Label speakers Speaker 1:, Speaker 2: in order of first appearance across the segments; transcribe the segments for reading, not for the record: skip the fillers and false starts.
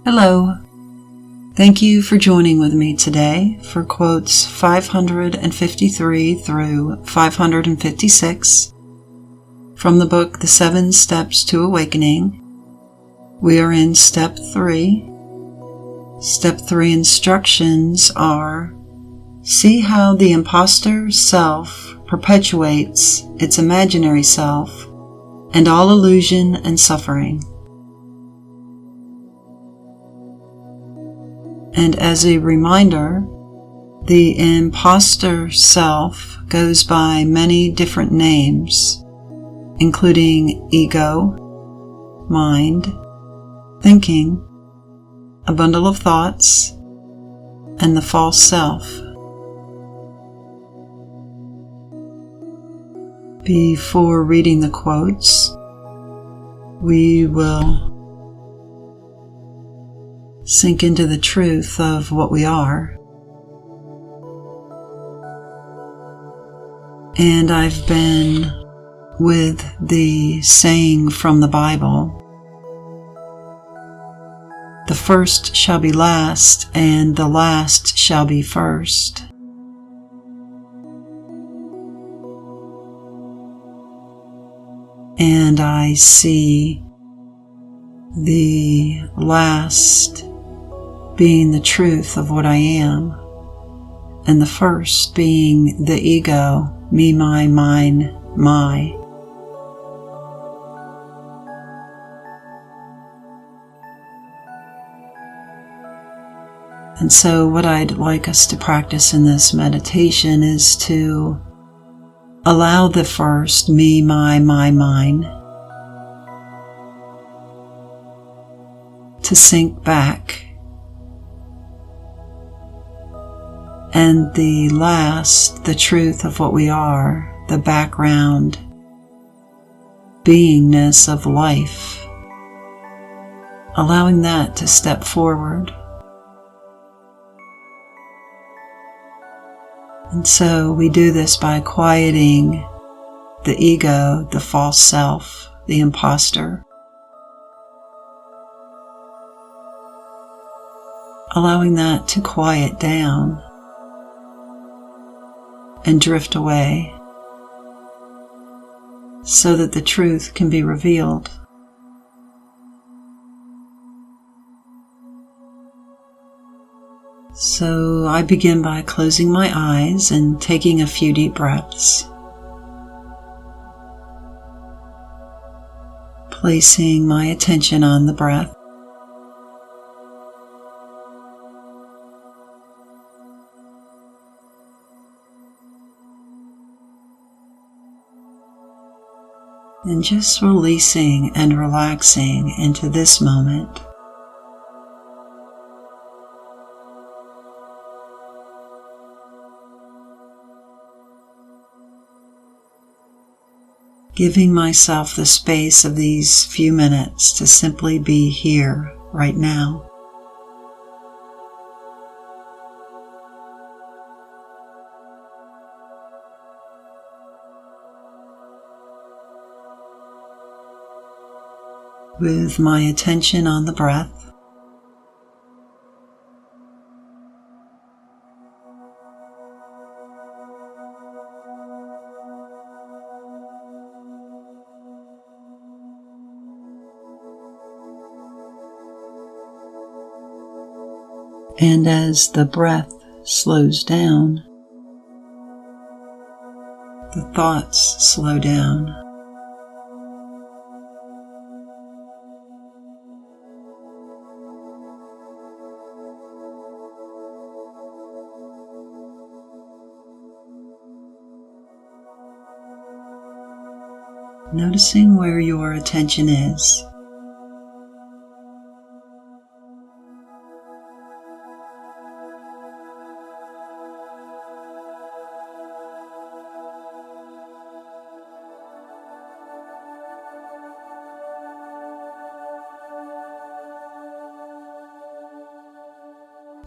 Speaker 1: Hello. Thank you for joining with me today for quotes 553 through 556 from the book The 7 Steps to Awakening. We are in Step 3. Step 3 instructions are: see how the impostor self perpetuates its imaginary self and all illusion and suffering. And as a reminder, the impostor self goes by many different names, including ego, mind, thinking, a bundle of thoughts, and the false self. Before reading the quotes, we will sink into the truth of what we are. And I've been with the saying from the Bible, the first shall be last, and the last shall be first. And I see the last being the truth of what I am, and the first being the ego, me, my, mine, my. And so what I'd like us to practice in this meditation is to allow the first, me, my, mine, to sink back, and the last, the truth of what we are, the background beingness of life, allowing that to step forward. And so we do this by quieting the ego, the false self, the imposter, allowing that to quiet down and drift away so that the truth can be revealed. So I begin by closing my eyes and taking a few deep breaths, placing my attention on the breath. And just releasing and relaxing into this moment. Giving myself the space of these few minutes to simply be here right now. With my attention on the breath, and as the breath slows down, the thoughts slow down. Noticing where your attention is.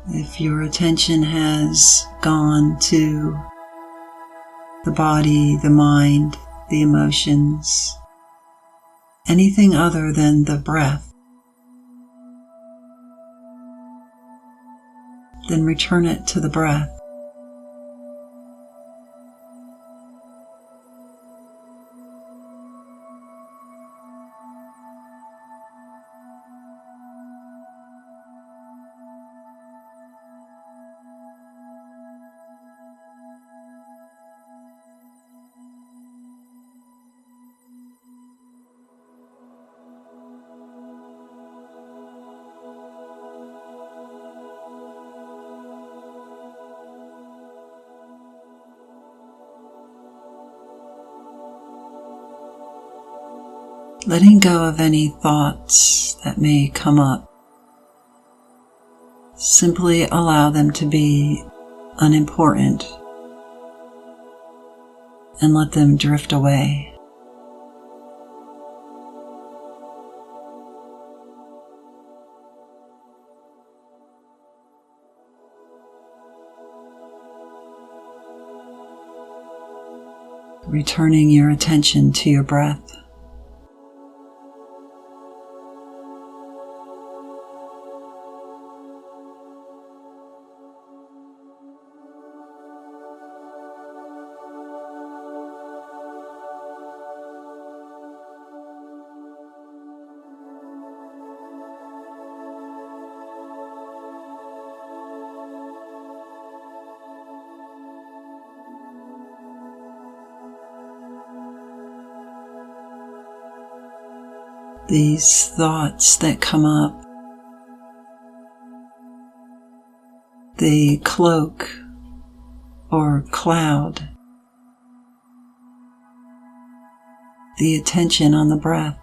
Speaker 1: If your attention has gone to the body, the mind, the emotions, anything other than the breath, Then return it to the breath. Letting go of any thoughts that may come up. Simply allow them to be unimportant and let them drift away. Returning your attention to your breath. These thoughts that come up, they cloak or cloud the attention on the breath.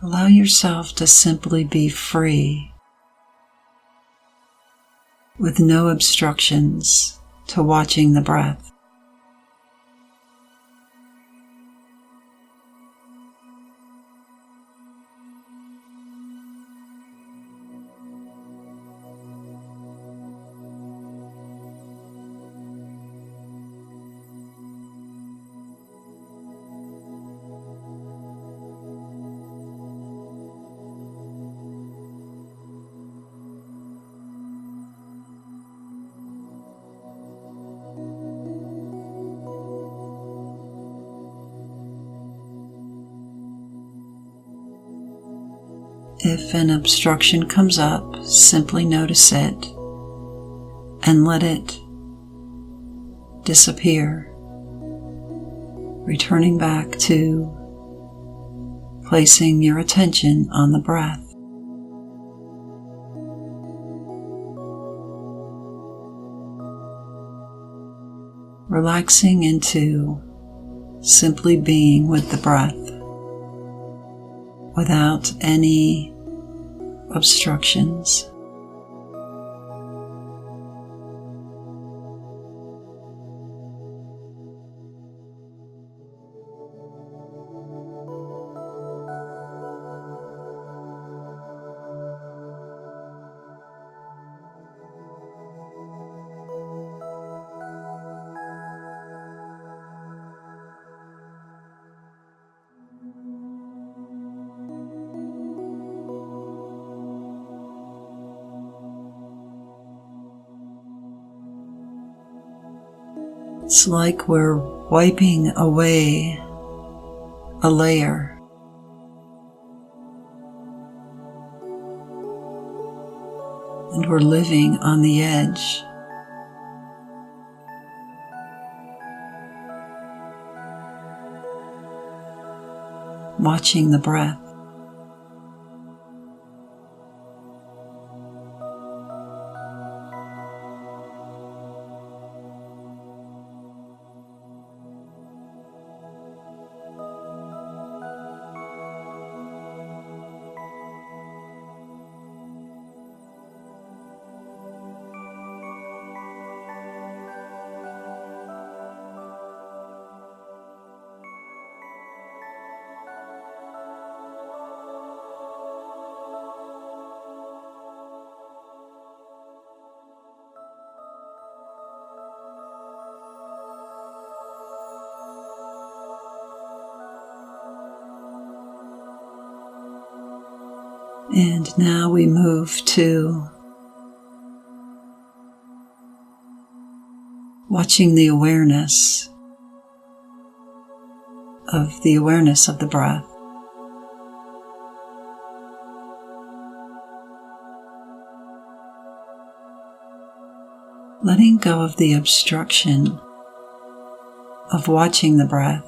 Speaker 1: Allow yourself to simply be free, with no obstructions to watching the breath. If an obstruction comes up, simply notice it and let it disappear, returning back to placing your attention on the breath. Relaxing into simply being with the breath without any obstructions. It's like we're wiping away a layer. And we're living on the edge. Watching the breath. And now we move to watching the awareness of the breath. Letting go of the obstruction of watching the breath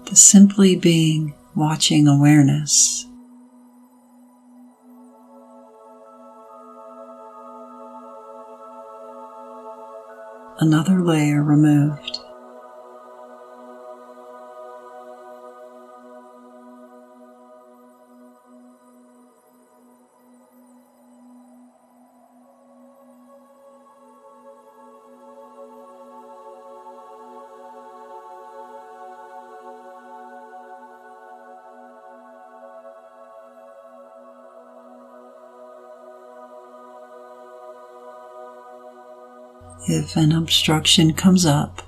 Speaker 1: to simply being watching awareness. Another layer removed. If an obstruction comes up,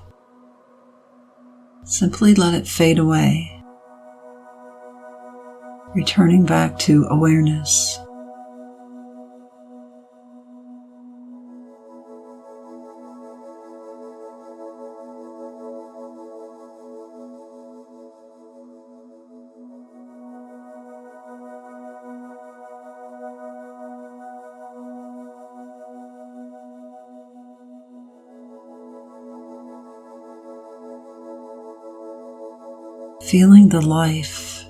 Speaker 1: simply let it fade away, returning back to awareness. Feeling the life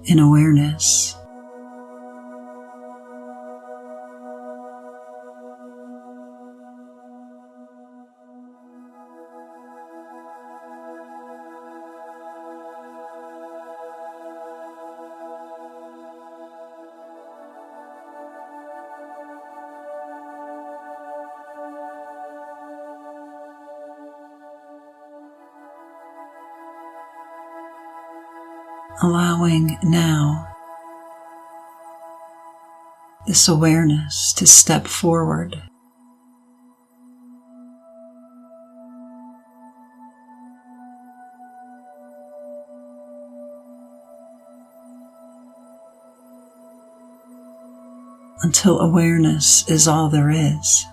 Speaker 1: in awareness. Allowing now this awareness to step forward. Until awareness is all there is.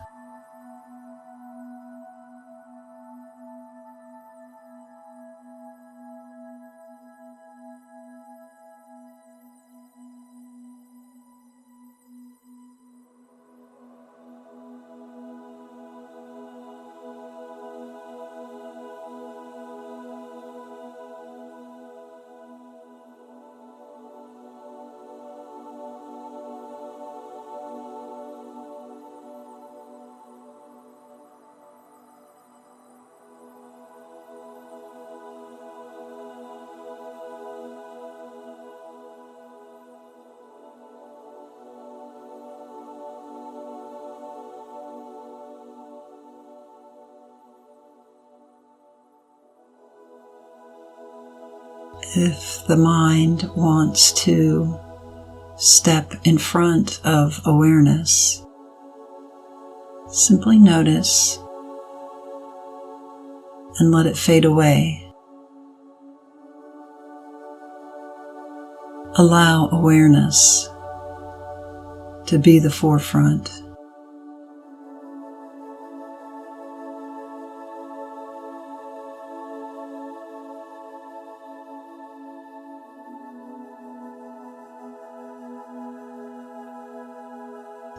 Speaker 1: If the mind wants to step in front of awareness, simply notice and let it fade away. Allow awareness to be the forefront.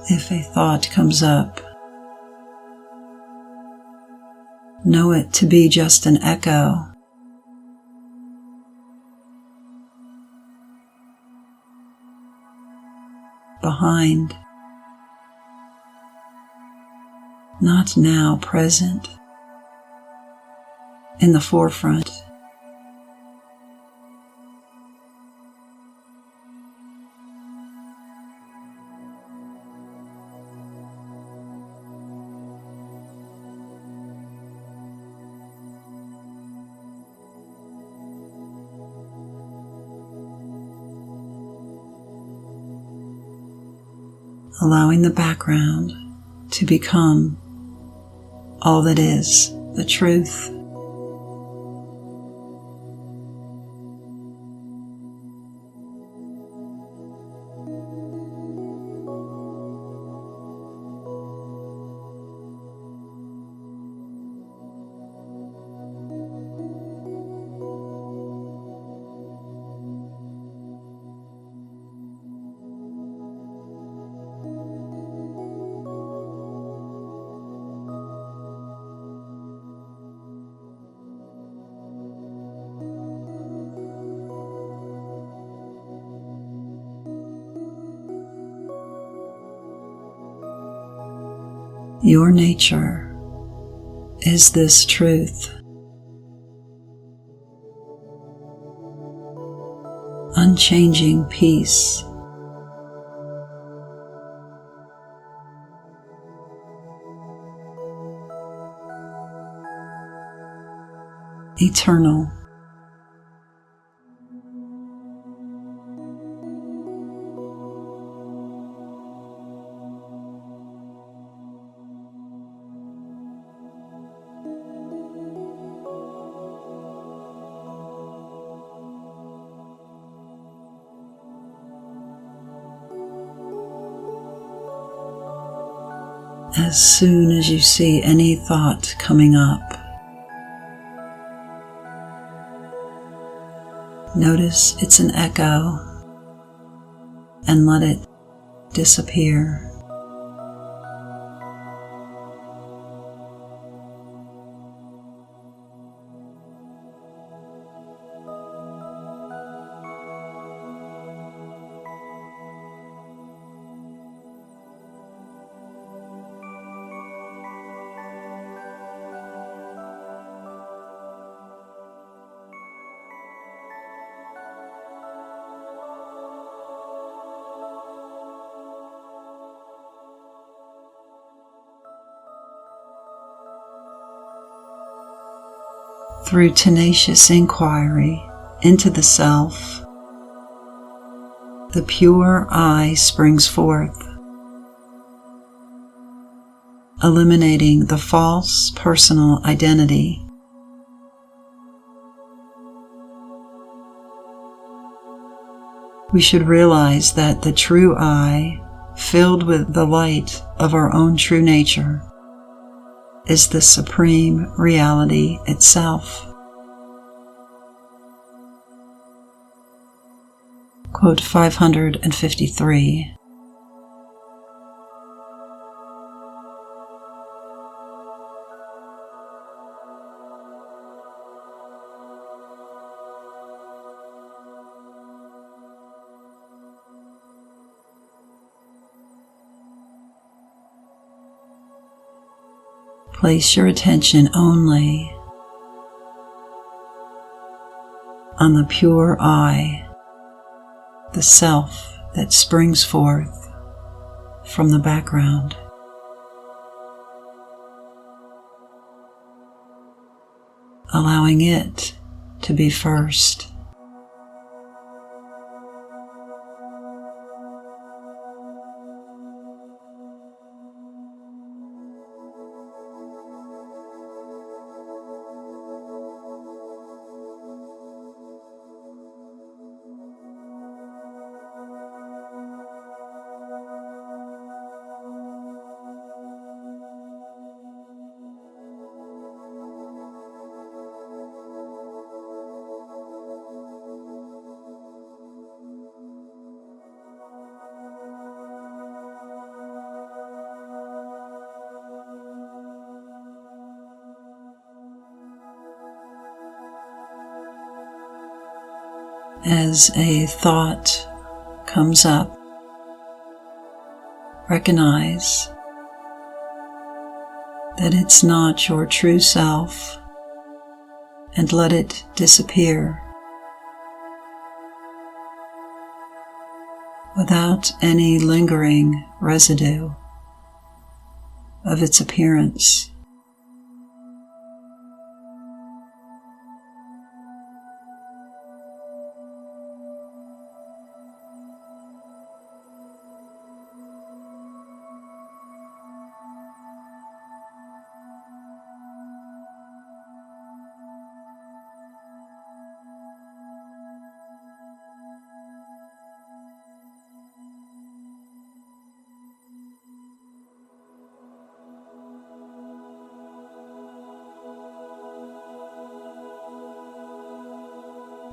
Speaker 1: If a thought comes up, know it to be just an echo. Behind, not now present, in the forefront. Allowing the background to become all that is, the truth. Your nature is this truth. Unchanging peace. Eternal. As soon as you see any thought coming up, notice it's an echo and let it disappear. Through tenacious inquiry into the self, the pure I springs forth, eliminating the false personal identity. We should realize that the true I, filled with the light of our own true nature, is the supreme reality itself. Quote 553. Place your attention only on the pure I, the self that springs forth from the background. Allowing it to be first. As a thought comes up, recognize that it's not your true self and let it disappear without any lingering residue of its appearance.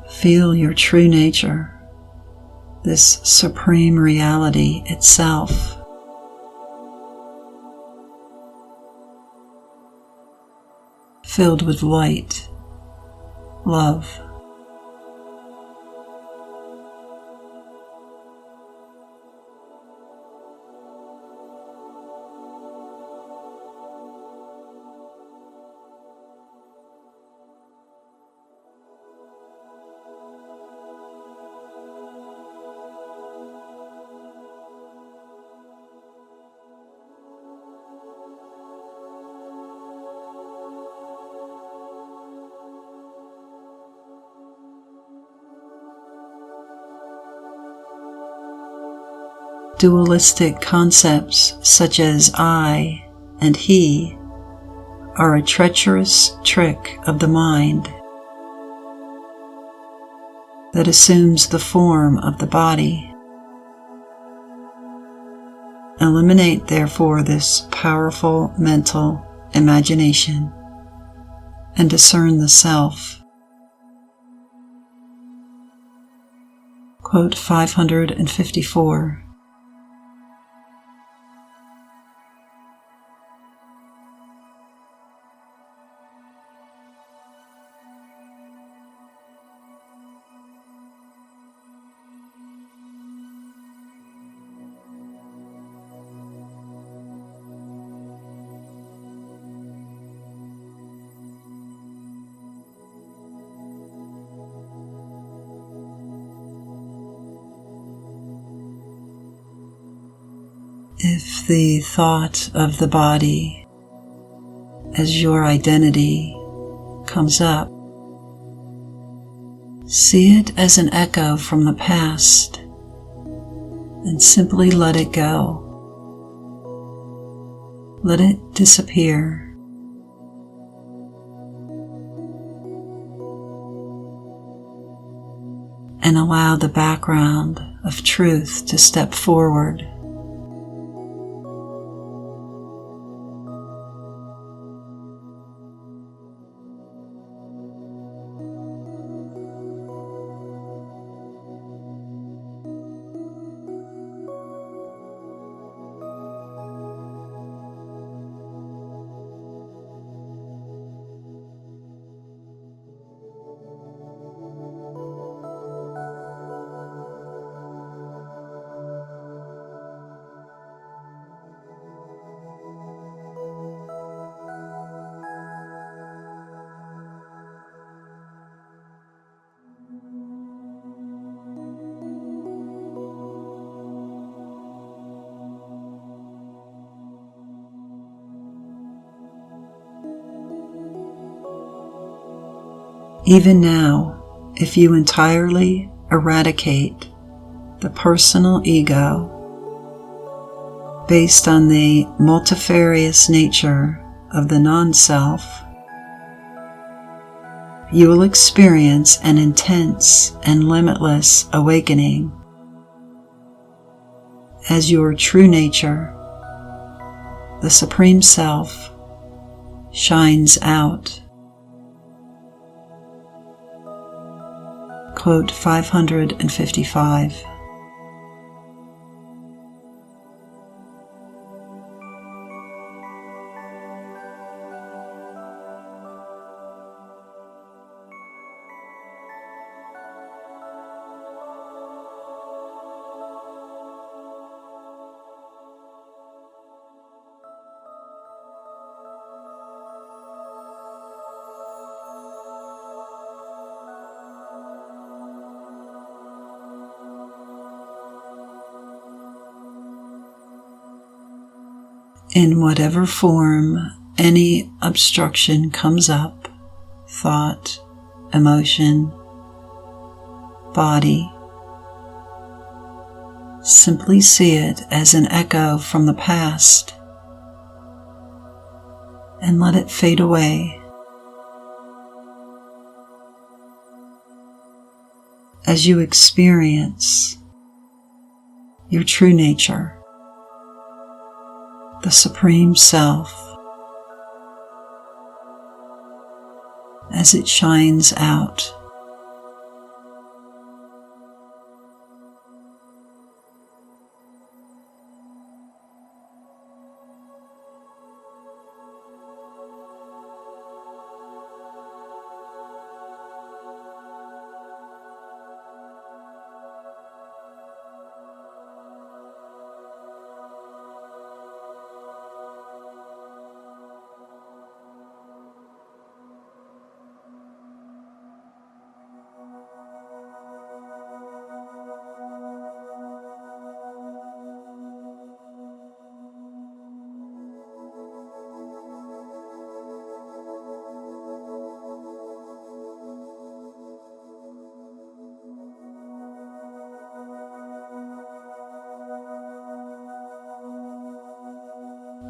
Speaker 1: Feel your true nature, this supreme reality itself. Filled with light, love, dualistic concepts such as I and he are a treacherous trick of the mind that assumes the form of the body. Eliminate, therefore, this powerful mental imagination and discern the self. Quote 554. If the thought of the body as your identity comes up, see it as an echo from the past and simply let it go. Let it disappear. And allow the background of truth to step forward. Even now, if you entirely eradicate the personal ego based on the multifarious nature of the non-self, you will experience an intense and limitless awakening as your true nature, the Supreme Self, shines out. Quote 555. In whatever form any obstruction comes up, thought, emotion, body, simply see it as an echo from the past and let it fade away. As you experience your true nature, the Supreme Self, as it shines out.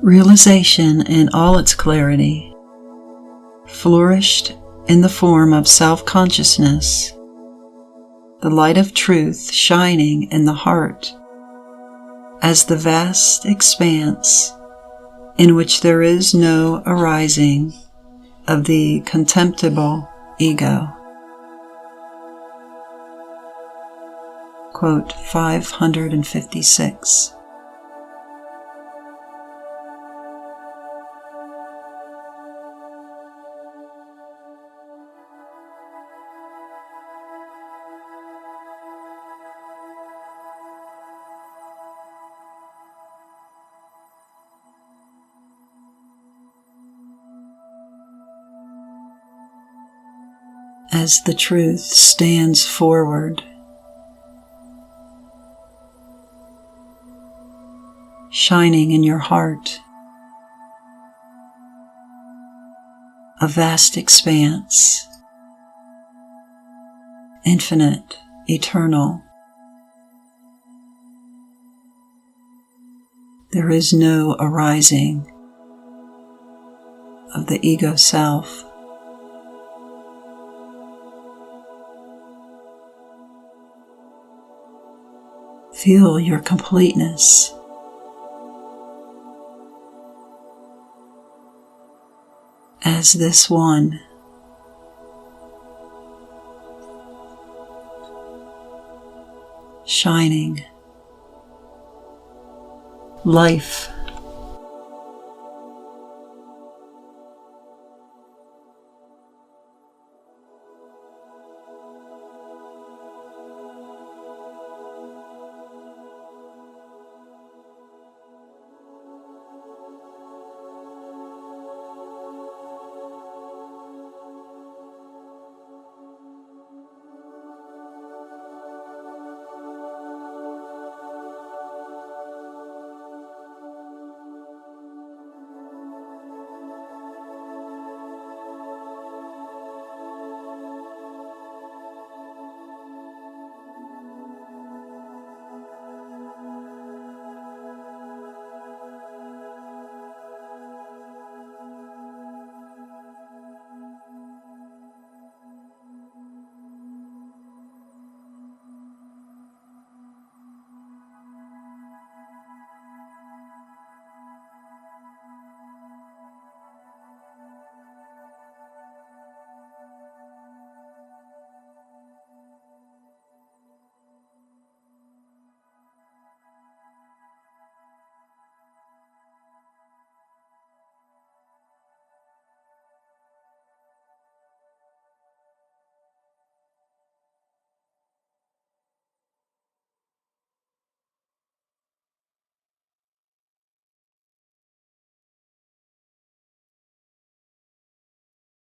Speaker 1: Realization in all its clarity flourished in the form of self-consciousness, the light of truth shining in the heart as the vast expanse in which there is no arising of the contemptible ego. Quote 556. As the truth stands forward, shining in your heart, a vast expanse, infinite, eternal. There is no arising of the ego self. Feel your completeness. As this one. Shining. Life